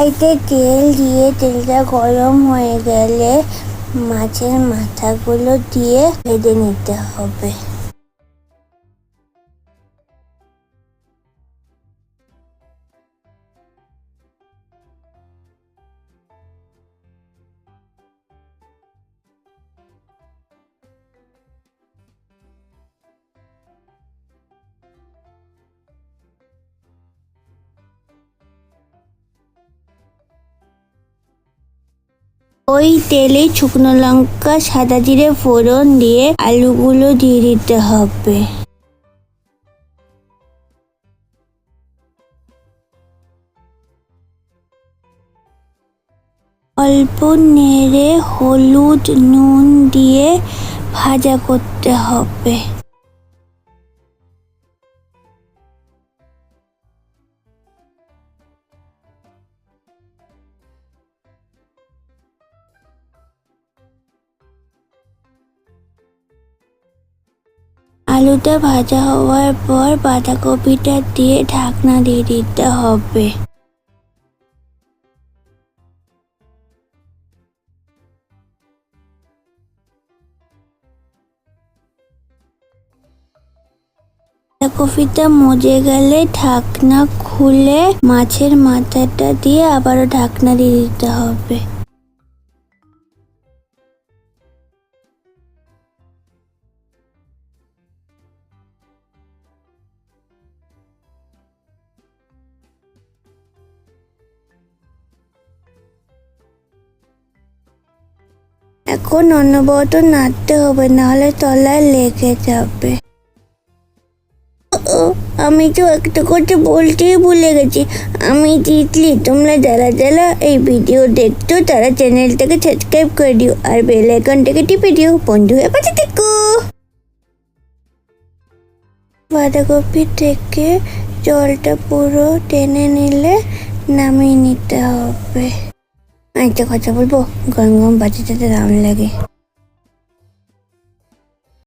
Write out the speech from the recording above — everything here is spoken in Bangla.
কড়াইতে তেল দিয়ে তেলটা গরম হয়ে গেলে মাছের মাথাগুলো দিয়ে ভেজে নিতে হবে। ওই তেলে শুকনো লঙ্কা, সাদা জিরে ফোড়ন দিয়ে আলুগুলো দিয়ে দিতে হবে। অল্প নেড়ে হলুদ নুন দিয়ে ভাজা করতে হবে। আলুটা ভাজা হওয়ার পর বাঁধাকপিটা দিয়ে ঢাকনা দিয়ে দিতে হবে। বাঁধাকপিটা মজে গেলে ঢাকনা খুলে মাছের মাথাটা দিয়ে আবারও ঢাকনা দিয়ে দিতে হবে। এখন অনবরত নাড়তে হবে, নাহলে তলায় লেগে যাবে। আমি তো একটা কথা বলতেই ভুলে গেছি, আমি তিতলি। তোমরা যারা যারা এই ভিডিও দেখছো তারা চ্যানেলটাকে সাবস্ক্রাইব করে দিও আর বেল আইকনটাকে টিপে দিও। বন্ধু হয়ে পাশে থেকো। বাঁধাকপি থেকে জলটা পুরো টেনে নিলে নামিয়ে নিতে হবে। একটা কথা বলবো, গরম গরম বাচ্চাটাতে দারুণ লাগে।